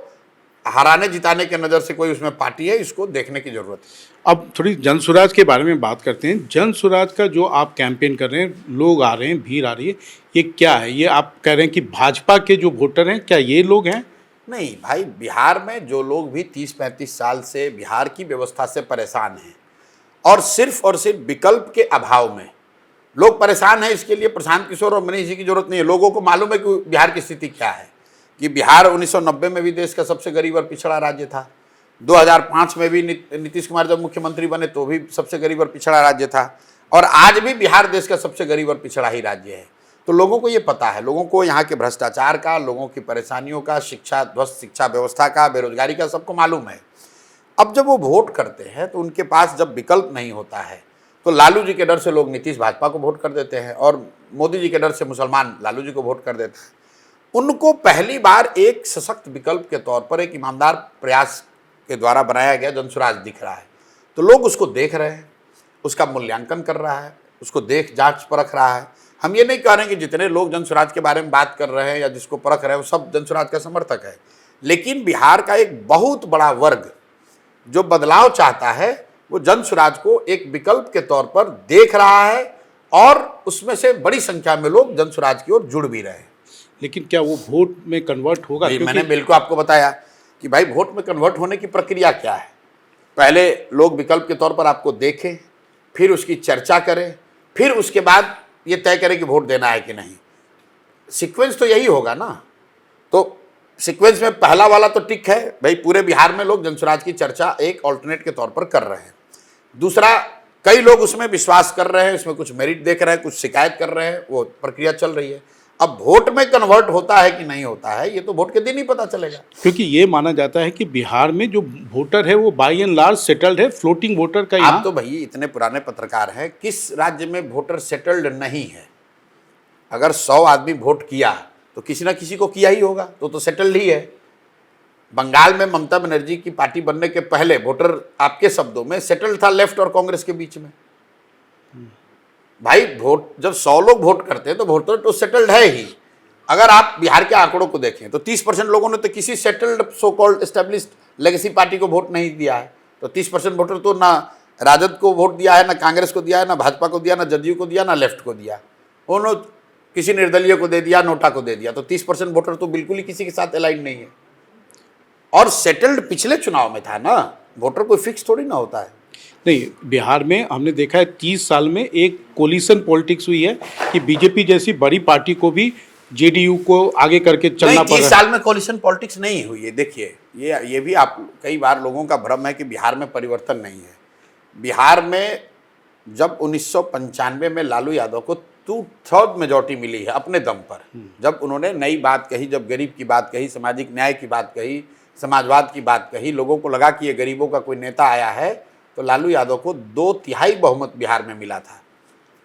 A: हराने जिताने के नज़र से कोई उसमें पार्टी है, इसको देखने की जरूरत है।
B: अब थोड़ी जन स्वराज के बारे में बात करते हैं। जन स्वराज का जो आप कैंपेन कर रहे हैं, लोग आ रहे हैं, भीड़ आ रही है, ये क्या है? ये आप कह रहे हैं कि भाजपा के जो वोटर हैं, क्या ये लोग हैं?
A: नहीं भाई, बिहार में जो लोग भी 30-35 साल से बिहार की व्यवस्था से परेशान हैं, और सिर्फ विकल्प के अभाव में लोग परेशान हैं, इसके लिए प्रशांत किशोर और मनीष जी की जरूरत नहीं है। लोगों को मालूम है कि बिहार की स्थिति क्या है, कि बिहार 1990 में भी देश का सबसे गरीब और पिछड़ा राज्य था, 2005 में भी नीतीश कुमार जब मुख्यमंत्री बने तो भी सबसे गरीब और पिछड़ा राज्य था, और आज भी बिहार देश का सबसे गरीब और पिछड़ा ही राज्य है। तो लोगों को ये पता है, लोगों को यहाँ के भ्रष्टाचार का, लोगों की परेशानियों का, ध्वस्त शिक्षा व्यवस्था का, बेरोजगारी का, सबको मालूम है। अब जब वो वोट करते हैं तो उनके पास जब विकल्प नहीं होता है, तो लालू जी के डर से लोग नीतीश भाजपा को वोट कर देते हैं, और मोदी जी के डर से मुसलमान लालू जी को वोट कर देते हैं। उनको पहली बार एक सशक्त विकल्प के तौर पर एक ईमानदार प्रयास के द्वारा बनाया गया जनसुराज दिख रहा है, तो लोग उसको देख रहे हैं, उसका मूल्यांकन कर रहा है, उसको देख जांच परख रहा है। हम ये नहीं कह रहे हैं कि जितने लोग जनसुराज के बारे में बात कर रहे हैं या जिसको परख रहे हैं वो सब जनसुराज का समर्थक है, लेकिन बिहार का एक बहुत बड़ा वर्ग जो बदलाव चाहता है वो जनसुराज को एक विकल्प के तौर पर देख रहा है, और उसमें से बड़ी संख्या में लोग जनसुराज की ओर जुड़ भी रहे हैं।
B: लेकिन क्या वो वोट में कन्वर्ट होगा?
A: मैंने बिल्कुल आपको बताया कि भाई वोट में कन्वर्ट होने की प्रक्रिया क्या है। पहले लोग विकल्प के तौर पर आपको देखें, फिर उसकी चर्चा करें, फिर उसके बाद ये तय करें कि वोट देना है कि नहीं। सीक्वेंस तो यही होगा ना। तो सीक्वेंस में पहला वाला तो टिक है, भाई पूरे बिहार में लोग जनसुराज की चर्चा एक ऑल्टरनेट के तौर पर कर रहे हैं। दूसरा, कई लोग उसमें विश्वास कर रहे हैं, उसमें कुछ मेरिट देख रहे हैं, कुछ शिकायत कर रहे हैं, वो प्रक्रिया चल रही है। अब वोट में कन्वर्ट होता है कि नहीं होता है, ये तो वोट के दिन ही पता चलेगा।
B: क्योंकि ये माना जाता है कि बिहार में जो वोटर है वो बाई एंड लार्ज सेटल्ड है, फ्लोटिंग वोटर का।
A: आप तो भाई इतने पुराने पत्रकार हैं, किस राज्य में वोटर सेटल्ड नहीं है? अगर 100 आदमी वोट किया तो किसी ना किसी को किया ही होगा, तो सेटल्ड ही है। बंगाल में ममता बनर्जी की पार्टी बनने के पहले वोटर आपके शब्दों में सेटल्ड था लेफ्ट और कांग्रेस के बीच में। भाई वोट जब 100 लोग वोट करते हैं तो वोटर तो सेटल्ड है ही। अगर आप बिहार के आंकड़ों को देखें तो 30% लोगों ने तो किसी settled so called established legacy party को वोट नहीं दिया है। तो 30% वोटर तो ना राजद को वोट दिया है, ना कांग्रेस को दिया है, ना भाजपा को दिया, ना जदयू को दिया, ना लेफ्ट को दिया। उन्होंने किसी निर्दलीय को दे दिया, नोटा को दे दिया। तो 30% वोटर तो बिल्कुल ही किसी के साथ अलाइन नहीं है। और सेटल्ड पिछले चुनाव में था ना, वोटर कोई फिक्स थोड़ी ना होता है।
B: नहीं, बिहार में हमने देखा है 30 साल में एक कोलिशन पॉलिटिक्स हुई है कि बीजेपी जैसी बड़ी पार्टी को भी जेडीयू को आगे करके चलना पड़ रहा है।
A: 30 साल में कोलिशन पॉलिटिक्स नहीं हुई है। देखिए ये भी आप कई बार लोगों का भ्रम है कि बिहार में परिवर्तन नहीं है। बिहार में जब 1995 में लालू यादव को 2/3 मेजॉरिटी मिली है अपने दम पर, जब उन्होंने नई बात कही, जब गरीब की बात कही, सामाजिक न्याय की बात कही, समाजवाद की बात कही, लोगों को लगा कि ये गरीबों का कोई नेता आया है, तो लालू यादव को 2/3 बहुमत बिहार में मिला था।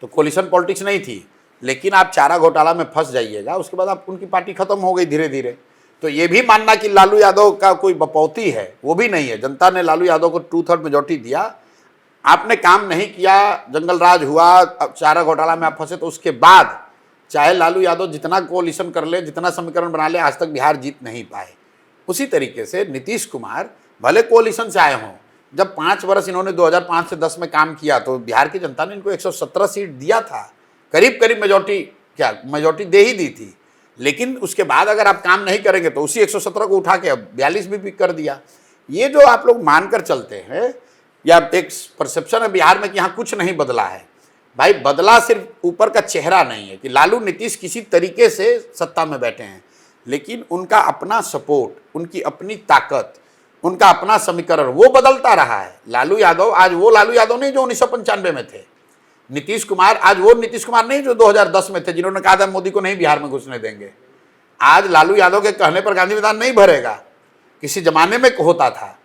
A: तो कोलिशन पॉलिटिक्स नहीं थी। लेकिन आप चारा घोटाला में फंस जाइएगा, उसके बाद आप उनकी पार्टी खत्म हो गई धीरे धीरे। तो ये भी मानना कि लालू यादव का कोई बपौती है, वो भी नहीं है। जनता ने लालू यादव को 2/3 मेजॉरिटी दिया। आपने काम नहीं किया, जंगल राज हुआ, अब चारा घोटाला में आप फंसे, तो उसके बाद चाहे लालू यादव जितना कोलिशन कर ले, जितना समीकरण बना ले, आज तक बिहार जीत नहीं पाए। उसी तरीके से नीतीश कुमार भले कोलिशन से आए हों, जब 5 वर्ष इन्होंने 2005 से 10 में काम किया तो बिहार की जनता ने इनको 117 सीट दिया था, करीब करीब मेजॉरिटी दे ही दी थी। लेकिन उसके बाद अगर आप काम नहीं करेंगे तो उसी 117 को उठा के अब 42 भी कर दिया। ये जो आप लोग मानकर चलते हैं, या एक परसेप्शन है बिहार में कि यहाँ कुछ नहीं बदला है। भाई बदला सिर्फ ऊपर का चेहरा नहीं है कि लालू नीतीश किसी तरीके से सत्ता में बैठे हैं, लेकिन उनका अपना सपोर्ट, उनकी अपनी ताकत, उनका अपना समीकरण वो बदलता रहा है। लालू यादव आज वो लालू यादव नहीं जो 1995 में थे। नीतीश कुमार आज वो नीतीश कुमार नहीं जो 2010 में थे, जिन्होंने कहा था मोदी को नहीं बिहार में घुसने देंगे। आज लालू यादव के कहने पर गांधी मैदान नहीं भरेगा। किसी जमाने में होता था,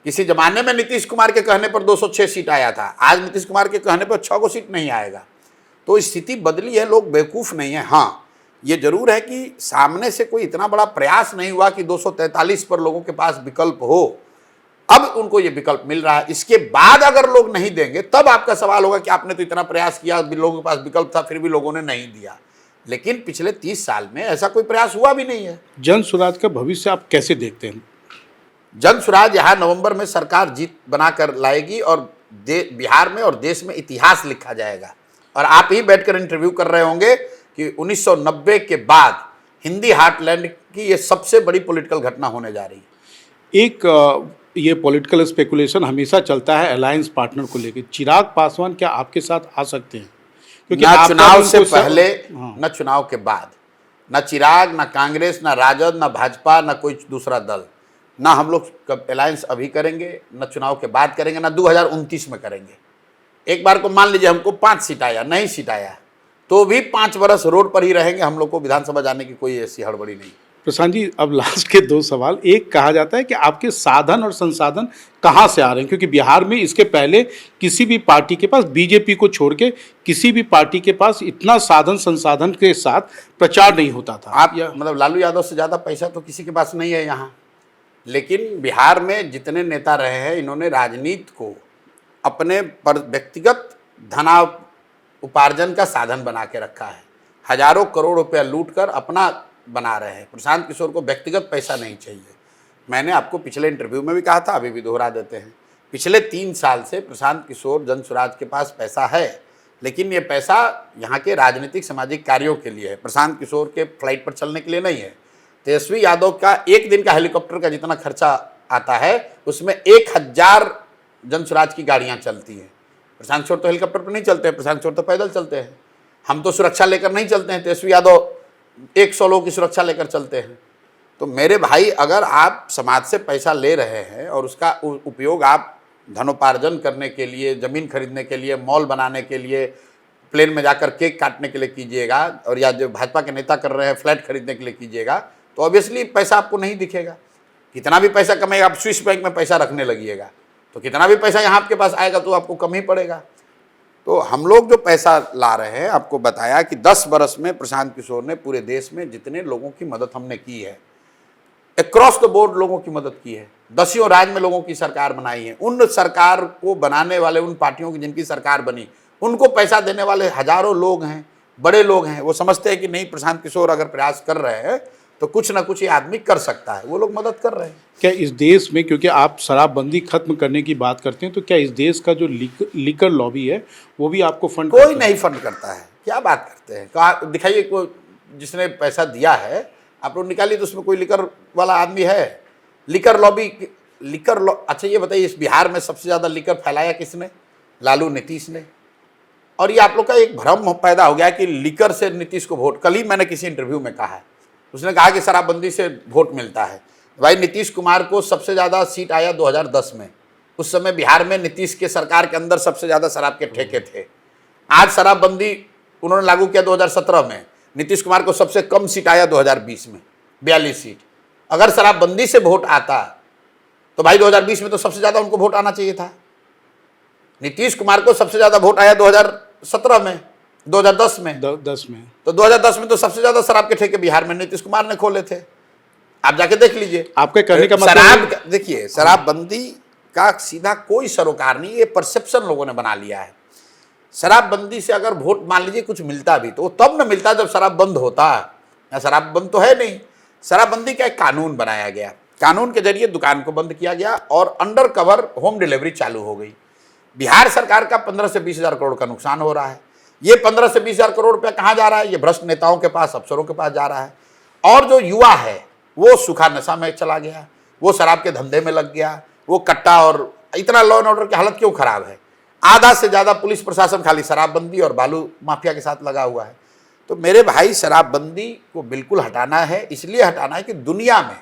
A: किसी जमाने में नीतीश कुमार के कहने पर 206 सीट आया था, आज नीतीश कुमार के कहने पर 6 को सीट नहीं आएगा। तो स्थिति बदली है, लोग बेवकूफ़ नहीं है। हाँ, ये जरूर है कि सामने से कोई इतना बड़ा प्रयास नहीं हुआ कि 243 पर लोगों के पास विकल्प हो। अब उनको ये विकल्प मिल रहा है। इसके बाद अगर लोग नहीं देंगे तब आपका सवाल होगा कि आपने तो इतना प्रयास किया, लोगों के पास विकल्प था, फिर भी लोगों ने नहीं दिया। लेकिन पिछले 30 साल में ऐसा कोई प्रयास हुआ भी नहीं है।
B: जन स्वराज का भविष्य आप कैसे देखते हैं?
A: जन स्वराज यहाँ नवंबर में सरकार जीत बनाकर लाएगी और बिहार में और देश में इतिहास लिखा जाएगा। और आप ही बैठकर इंटरव्यू कर रहे होंगे कि 1990 के बाद हिंदी हार्टलैंड की ये सबसे बड़ी पॉलिटिकल घटना होने जा रही है।
B: एक ये पॉलिटिकल स्पेकुलेशन हमेशा चलता है अलायंस पार्टनर को लेकर, चिराग पासवान क्या आपके साथ आ सकते हैं? क्योंकि
A: ना चुनाव से पहले,
B: हाँ।
A: न चुनाव के बाद, न चिराग, न कांग्रेस, न राजद, न भाजपा, न कोई दूसरा दल, ना हम लोग अलायंस अभी करेंगे, न चुनाव के बाद करेंगे, न 2029 में करेंगे। एक बार को मान लीजिए हमको 5 सीट आया, नहीं सीट आया, तो भी 5 वर्ष रोड पर ही रहेंगे। हम लोग को विधानसभा जाने की कोई ऐसी हड़बड़ी नहीं।
B: प्रशांत जी, अब लास्ट के 2 सवाल। एक, कहा जाता है कि आपके साधन और संसाधन कहाँ से आ रहे हैं? क्योंकि बिहार में इसके पहले किसी भी पार्टी के पास, बीजेपी को छोड़ के किसी भी पार्टी के पास इतना साधन संसाधन के साथ प्रचार नहीं होता था।
A: आप मतलब लालू यादव से ज़्यादा पैसा तो किसी के पास नहीं है यहाँ। लेकिन बिहार में जितने नेता रहे हैं, इन्होंने राजनीति को अपने व्यक्तिगत धना उपार्जन का साधन बना के रखा है। हजारों करोड़ रुपया लूट कर अपना बना रहे हैं। प्रशांत किशोर को व्यक्तिगत पैसा नहीं चाहिए। मैंने आपको पिछले इंटरव्यू में भी कहा था, अभी भी दोहरा देते हैं। पिछले 3 साल से प्रशांत किशोर जन स्वराज के पास पैसा है, लेकिन ये पैसा यहाँ के राजनीतिक सामाजिक कार्यों के लिए है, प्रशांत किशोर के फ्लाइट पर चलने के लिए नहीं है। तेजस्वी यादव का एक दिन का हेलीकॉप्टर का जितना खर्चा आता है, उसमें 1000 जन स्वराज की गाड़ियाँ चलती हैं। प्रशांत किशोर तो हेलीकॉप्टर पर नहीं चलते हैं, प्रशांत किशोर तो पैदल चलते हैं। हम तो सुरक्षा लेकर नहीं चलते हैं, तेजस्वी यादव 100 लोगों की सुरक्षा लेकर चलते हैं। तो मेरे भाई, अगर आप समाज से पैसा ले रहे हैं और उसका उपयोग आप धनोपार्जन करने के लिए, ज़मीन खरीदने के लिए, मॉल बनाने के लिए, प्लेन में जाकर केक काटने के लिए कीजिएगा, और या जो भाजपा के नेता कर रहे हैं फ्लैट खरीदने के लिए कीजिएगा, तो ऑब्वियसली पैसा आपको नहीं दिखेगा। कितना भी पैसा कमाएगा, आप स्विस बैंक में पैसा रखने लगिएगा तो कितना भी पैसा यहाँ आपके पास आएगा तो आपको कम ही पड़ेगा। तो हम लोग जो पैसा ला रहे हैं, आपको बताया कि 10 बरस में प्रशांत किशोर ने पूरे देश में जितने लोगों की मदद हमने की है, अक्रॉस द बोर्ड लोगों की मदद की है, 10 राज्य में लोगों की सरकार बनाई है। उन सरकार को बनाने वाले, उन पार्टियों की जिनकी सरकार बनी, उनको पैसा देने वाले हजारों लोग हैं, बड़े लोग हैं। वो समझते हैं कि नहीं, प्रशांत किशोर अगर प्रयास कर रहे हैं तो कुछ ना कुछ ये आदमी कर सकता है, वो लोग मदद कर रहे हैं।
B: क्या इस देश में, क्योंकि आप शराबबंदी खत्म करने की बात करते हैं, तो क्या इस देश का जो लीकर लॉबी है वो भी आपको फंड
A: कोई नहीं फंड करता है। क्या बात करते हैं, कहा दिखाइए कोई जिसने पैसा दिया है, आप लोग निकालिए तो उसमें कोई लिकर वाला आदमी है? लिकर लॉबी, अच्छा ये बताइए, इस बिहार में सबसे ज़्यादा लिकर फैलाया किसने? लालू, नीतीश ने। और ये आप लोग का एक भ्रम पैदा हो गया कि लिकर से नीतीश को वोट। कल ही मैंने किसी इंटरव्यू में कहा है, उसने कहा कि शराबबंदी से वोट मिलता है। भाई, नीतीश कुमार को सबसे ज़्यादा सीट आया 2010 में। उस समय बिहार में नीतीश के सरकार के अंदर सबसे ज़्यादा शराब के ठेके थे। आज शराबबंदी उन्होंने लागू किया 2017 में, नीतीश कुमार को सबसे कम सीट आया 2020 में, 42 सीट। अगर शराबबंदी से वोट आता तो भाई 2020 में तो सबसे ज़्यादा उनको वोट आना चाहिए था। नीतीश कुमार को सबसे ज़्यादा वोट आया 2017 में, 2010 में,
B: 10 में।
A: तो 2010 में तो सबसे ज़्यादा शराब के ठेके बिहार में नीतीश कुमार ने खोले थे। आप जाके देख लीजिए।
B: आपके कहने का मतलब
A: शराब, देखिए, शराबबंदी का सीधा कोई सरोकार नहीं, ये परसेप्शन लोगों ने बना लिया है। शराबबंदी से अगर वोट मान लीजिए कुछ मिलता भी तो तब न मिलता जब शराब बंद होता। या शराब बंद तो है नहीं। शराबबंदी का एक कानून बनाया गया, कानून के जरिए दुकान को बंद किया गया और अंडर कवर होम डिलीवरी चालू हो गई। बिहार सरकार का 15 से 20 हज़ार करोड़ का नुकसान हो रहा है। ये 15 से 20 हज़ार करोड़ रुपया कहाँ जा रहा है? ये भ्रष्ट नेताओं के पास, अफसरों के पास जा रहा है। और जो युवा है वो सूखा नशा में चला गया, वो शराब के धंधे में लग गया, वो कट्टा। और इतना लॉ एंड ऑर्डर की हालत क्यों खराब है? आधा से ज़्यादा पुलिस प्रशासन खाली शराबबंदी और बालू माफिया के साथ लगा हुआ है। तो मेरे भाई, शराबबंदी को बिल्कुल हटाना है। इसलिए हटाना है कि दुनिया में,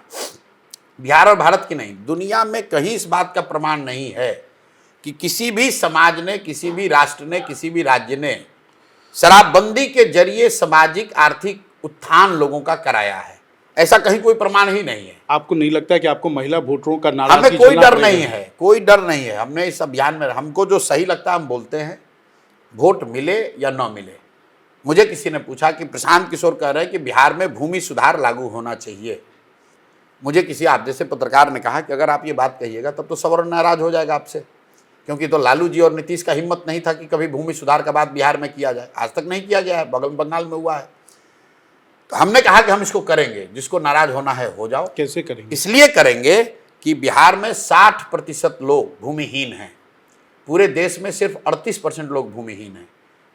A: बिहार और भारत की नहीं, दुनिया में कहीं इस बात का प्रमाण नहीं है कि किसी भी समाज ने, किसी भी राष्ट्र ने, किसी भी राज्य ने शराबबंदी के जरिए सामाजिक आर्थिक उत्थान लोगों का कराया है। ऐसा कहीं कोई प्रमाण ही नहीं है।
B: आपको नहीं लगता है कि आपको महिला वोटरों का
A: हमें
B: नाराजगी
A: कोई
B: झेलना
A: डर
B: पड़ेगा?
A: नहीं है, कोई डर नहीं है। हमने इस अभियान में, हमको जो सही लगता है हम बोलते हैं, वोट मिले या न मिले। मुझे किसी ने पूछा कि प्रशांत किशोर कह रहे हैं कि बिहार में भूमि सुधार लागू होना चाहिए। मुझे किसी आप जैसे पत्रकार ने कहा कि अगर आप ये बात कहिएगा तब तो सवर्ण नाराज हो जाएगा आपसे, क्योंकि तो लालू जी और नीतीश का हिम्मत नहीं था कि कभी भूमि सुधार का बात बिहार में किया जाए। आज तक नहीं किया गया है, बंगाल में हुआ है। तो हमने कहा कि हम इसको करेंगे, जिसको नाराज होना है हो जाओ।
B: कैसे करेंगे?
A: इसलिए करेंगे कि बिहार में 60% लोग भूमिहीन हैं, पूरे देश में सिर्फ 38% लोग भूमिहीन हैं।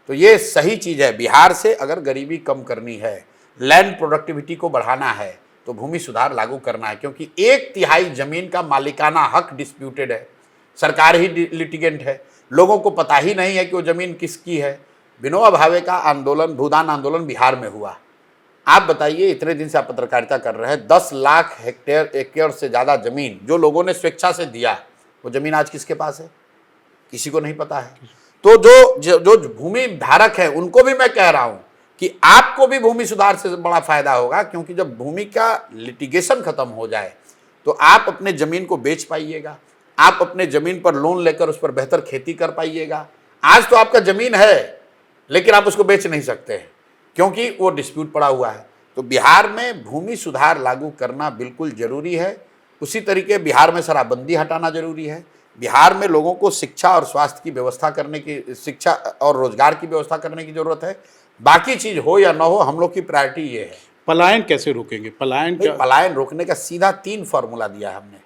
A: तो ये सही चीज़ है। बिहार से अगर गरीबी कम करनी है, लैंड प्रोडक्टिविटी को बढ़ाना है, तो भूमि सुधार लागू करना है। क्योंकि 1/3 जमीन का मालिकाना हक डिस्प्यूटेड है, सरकार ही लिटिगेंट है, लोगों को पता ही नहीं है कि वो जमीन किसकी है। विनोबा भावे का आंदोलन, भूदान आंदोलन बिहार में हुआ। आप बताइए, इतने दिन से आप पत्रकारिता कर रहे हैं, 10 लाख हेक्टेयर एकड़ से ज़्यादा जमीन जो लोगों ने स्वेच्छा से दिया, वो जमीन आज किसके पास है? किसी को नहीं पता है। तो जो भूमि धारक है उनको भी मैं कह रहा हूं कि आपको भी भूमि सुधार से बड़ा फायदा होगा, क्योंकि जब भूमि का लिटिगेशन खत्म हो जाए तो आप अपने जमीन को बेच पाइएगा, आप अपने जमीन पर लोन लेकर उस पर बेहतर खेती कर पाइएगा। आज तो आपका जमीन है लेकिन आप उसको बेच नहीं सकते हैं, क्योंकि वो डिस्प्यूट पड़ा हुआ है। तो बिहार में भूमि सुधार लागू करना बिल्कुल जरूरी है। उसी तरीके बिहार में शराबबंदी हटाना जरूरी है। बिहार में लोगों को शिक्षा और स्वास्थ्य की व्यवस्था करने की, शिक्षा और रोजगार की व्यवस्था करने की जरूरत है। बाकी चीज हो या ना हो, हम लोग की प्रायोरिटी ये है।
B: पलायन कैसे रोकेंगे?
A: पलायन रोकने का सीधा 3 फॉर्मूला दिया है हमने।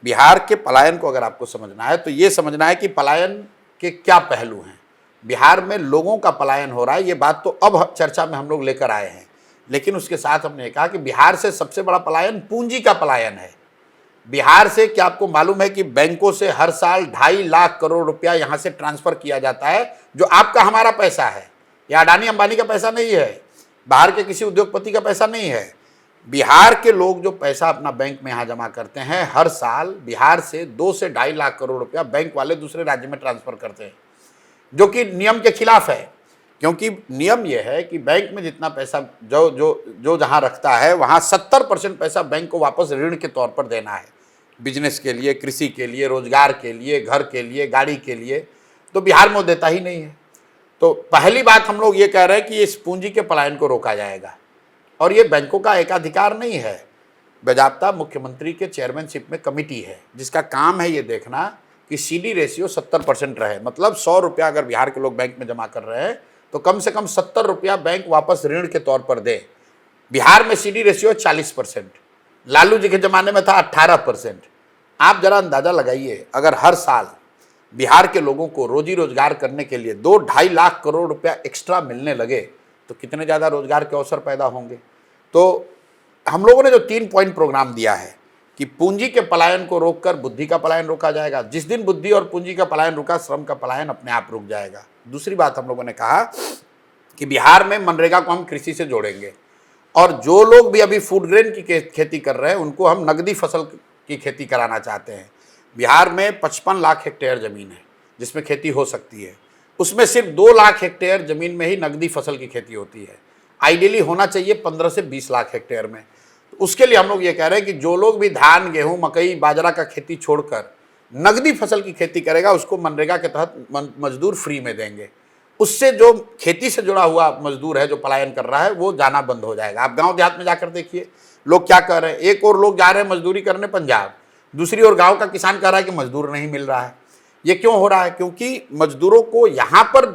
A: बिहार के पलायन को अगर आपको समझना है तो ये समझना है कि पलायन के क्या पहलू हैं। बिहार में लोगों का पलायन हो रहा है, ये बात तो अब चर्चा में हम लोग लेकर आए हैं, लेकिन उसके साथ हमने कहा कि बिहार से सबसे बड़ा पलायन पूंजी का पलायन है। बिहार से, क्या आपको मालूम है कि बैंकों से हर साल 2.5 लाख करोड़ रुपया यहाँ से ट्रांसफर किया जाता है, जो आपका हमारा पैसा है। यह अडानी अंबानी का पैसा नहीं है, बाहर के किसी उद्योगपति का पैसा नहीं है। बिहार के लोग जो पैसा अपना बैंक में यहाँ जमा करते हैं, हर साल बिहार से 2 से 2.5 लाख करोड़ रुपया बैंक वाले दूसरे राज्य में ट्रांसफर करते हैं, जो कि नियम के खिलाफ है। क्योंकि नियम यह है कि बैंक में जितना पैसा जो जहाँ रखता है, वहाँ 70% पैसा बैंक को वापस ऋण के तौर पर देना है, बिजनेस के लिए, कृषि के लिए, रोजगार के लिए, घर के लिए, गाड़ी के लिए। तो बिहार में वो देता ही नहीं है। तो पहली बात हम लोग ये कह रहे हैं कि इस पूंजी के पलायन को रोका जाएगा। और ये बैंकों का एकाधिकार नहीं है, बाज़ाब्ता मुख्यमंत्री के चेयरमैनशिप में कमेटी है जिसका काम है ये देखना कि CD रेशियो 70% रहे। मतलब 100 रुपया अगर बिहार के लोग बैंक में जमा कर रहे हैं तो कम से कम 70 रुपया बैंक वापस ऋण के तौर पर दे। बिहार में CD रेशियो 40%, लालू जी के ज़माने में था 18%। आप जरा अंदाज़ा लगाइए, अगर हर साल बिहार के लोगों को रोजी रोजगार करने के लिए 2-2.5 लाख करोड़ रुपया एक्स्ट्रा मिलने लगे तो कितने ज़्यादा रोजगार के अवसर पैदा होंगे। तो हम लोगों ने जो 3 पॉइंट प्रोग्राम दिया है कि पूंजी के पलायन को रोककर बुद्धि का पलायन रोका जाएगा। जिस दिन बुद्धि और पूंजी का पलायन रुका, श्रम का पलायन अपने आप रुक जाएगा। दूसरी बात हम लोगों ने कहा कि बिहार में मनरेगा को हम कृषि से जोड़ेंगे और जो लोग भी अभी फूड ग्रेन की खेती कर रहे हैं उनको हम नकदी फसल की खेती कराना चाहते हैं। बिहार में 55 लाख हेक्टेयर ज़मीन है जिसमें खेती हो सकती है, उसमें सिर्फ 2 लाख हेक्टेयर ज़मीन में ही नकदी फसल की खेती होती है। आइडियली होना चाहिए 15 से 20 लाख हेक्टेयर में। तो उसके लिए हम लोग ये कह रहे हैं कि जो लोग भी धान, गेहूं, मकई, बाजरा का खेती छोड़कर नकदी फसल की खेती करेगा उसको मनरेगा के तहत मजदूर फ्री में देंगे। उससे जो खेती से जुड़ा हुआ मजदूर है जो पलायन कर रहा है वो जाना बंद हो जाएगा। आप गांव देहात में जाकर देखिए लोग क्या कर रहे हैं। एक और लोग जा रहे हैं मजदूरी करने पंजाब, दूसरी ओर गांव का किसान कह रहा है कि मजदूर नहीं मिल रहा है। ये क्यों हो रहा है? क्योंकि मजदूरों को यहाँ पर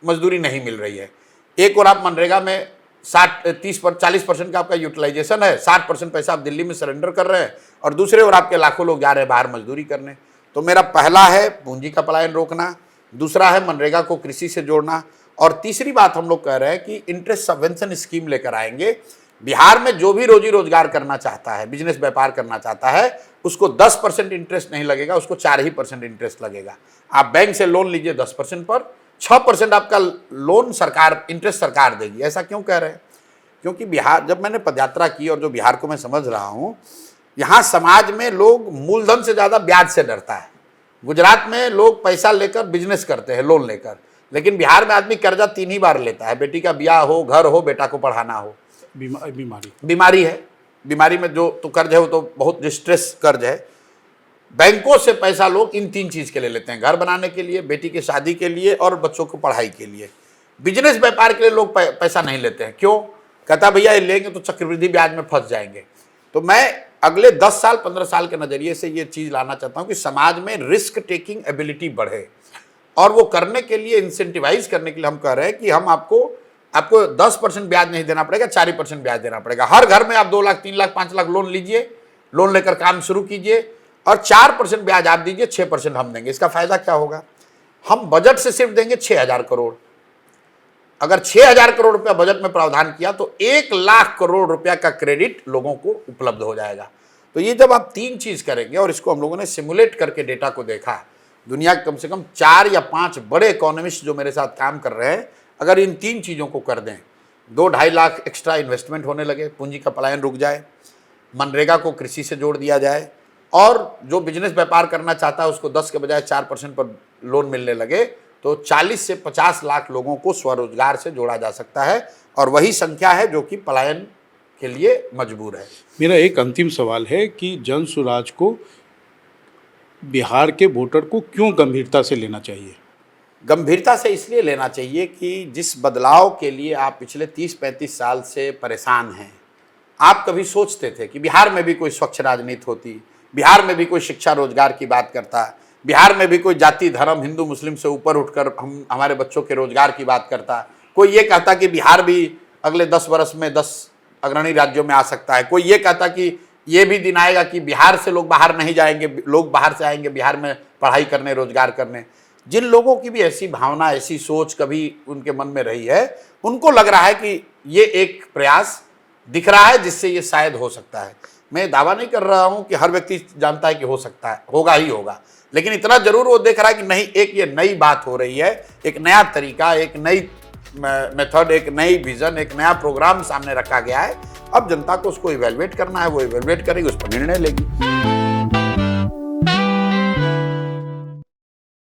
A: मजदूरी नहीं मिल रही है। एक और आप मनरेगा में 40% का आपका यूटिलाइजेशन है, 60% पैसा आप दिल्ली में सरेंडर कर रहे हैं और दूसरे ओर आपके लाखों लोग जा रहे हैं बाहर मजदूरी करने। तो मेरा पहला है पूंजी का पलायन रोकना, दूसरा है मनरेगा को कृषि से जोड़ना और तीसरी बात हम लोग कह रहे हैं कि इंटरेस्ट सबवेंशन स्कीम लेकर आएंगे। बिहार में जो भी रोजी रोजगार करना चाहता है, बिजनेस व्यापार करना चाहता है, उसको 10% इंटरेस्ट नहीं लगेगा, उसको 4% इंटरेस्ट लगेगा। आप बैंक से लोन लीजिए 10% पर, 6% आपका लोन सरकार, इंटरेस्ट सरकार देगी। ऐसा क्यों कह रहे हैं? क्योंकि बिहार, जब मैंने पदयात्रा की और जो बिहार को मैं समझ रहा हूँ, यहाँ समाज में लोग मूलधन से ज़्यादा ब्याज से डरता है। गुजरात में लोग पैसा लेकर बिजनेस करते हैं लोन लेकर, लेकिन बिहार में आदमी कर्जा 3 ही बार लेता है। बेटी का ब्याह हो, घर हो, बेटा को पढ़ाना हो। बीमारी है, बीमारी में जो तो कर्ज है वो तो बहुत डिस्ट्रेस कर्ज है। बैंकों से पैसा लोग इन 3 चीज़ के लिए लेते हैं, घर बनाने के लिए, बेटी की शादी के लिए और बच्चों को पढ़ाई के लिए। बिजनेस व्यापार के लिए लोग पैसा नहीं लेते हैं। क्यों? कहता भैया ये लेंगे तो चक्रवृद्धि ब्याज में फंस जाएंगे। तो मैं अगले 10 साल 15 साल के नज़रिए से ये चीज़ लाना चाहता हूँ कि समाज में रिस्क टेकिंग एबिलिटी बढ़े और वो करने के लिए इंसेंटिवाइज करने के लिए हम कह रहे हैं कि हम आपको 10% ब्याज नहीं देना पड़ेगा, 4% ब्याज देना पड़ेगा। हर घर में आप 2 लाख, 3 लाख, 5 लाख लोन लीजिए, लोन लेकर काम शुरू कीजिए और 4% ब्याज आप दीजिए, 6% हम देंगे। इसका फायदा क्या होगा? हम बजट से सिर्फ देंगे 6,000 करोड़। अगर 6,000 करोड़ रुपया बजट में प्रावधान किया तो 1 लाख करोड़ रुपया का क्रेडिट लोगों को उपलब्ध हो जाएगा। तो ये जब आप 3 चीज़ करेंगे और इसको हम लोगों ने सिमुलेट करके डेटा को देखा, दुनिया के कम से कम 4 या 5 बड़े इकोनॉमिस्ट जो मेरे साथ काम कर रहे हैं, अगर इन 3 चीज़ों को कर दें, 2-2.5 लाख एक्स्ट्रा इन्वेस्टमेंट होने लगे, पूंजी का पलायन रुक जाए, मनरेगा को कृषि से जोड़ दिया जाए और जो बिजनेस व्यापार करना चाहता है उसको 10 के बजाय 4% पर लोन मिलने लगे, तो 40 से 50 लाख लोगों को स्वरोजगार से जोड़ा जा सकता है और वही संख्या है जो कि पलायन के लिए मजबूर है।
B: मेरा एक अंतिम सवाल है कि जन सुराज को बिहार के वोटर को क्यों गंभीरता से लेना चाहिए?
A: गंभीरता से इसलिए लेना चाहिए कि जिस बदलाव के लिए आप पिछले 30-35 साल से परेशान हैं, आप कभी सोचते थे कि बिहार में भी कोई स्वच्छ राजनीति होती, बिहार में भी कोई शिक्षा रोजगार की बात करता, बिहार में भी कोई जाति धर्म हिंदू मुस्लिम से ऊपर उठकर हमारे बच्चों के रोजगार की बात करता, कोई ये कहता कि बिहार भी अगले 10 वर्ष में 10 अग्रणी राज्यों में आ सकता है, कोई ये कहता कि ये भी दिन आएगा कि बिहार से लोग बाहर नहीं जाएंगे, लोग बाहर से आएंगे बिहार में पढ़ाई करने, रोजगार करने। जिन लोगों की भी ऐसी भावना, ऐसी सोच कभी उनके मन में रही है, उनको लग रहा है कि ये एक प्रयास दिख रहा है जिससे ये शायद हो सकता है। मैं दावा नहीं कर रहा हूं कि हर व्यक्ति जानता है कि हो सकता है, होगा ही होगा, लेकिन इतना जरूर वो देख रहा है कि नहीं, एक ये नई बात हो रही है, एक नया तरीका, एक नई मेथड, एक नई विजन, एक नया प्रोग्राम सामने रखा गया है। अब जनता को उसको इवेलुएट करना है, वो इवेलुएट करेगी, उस पर निर्णय लेगी।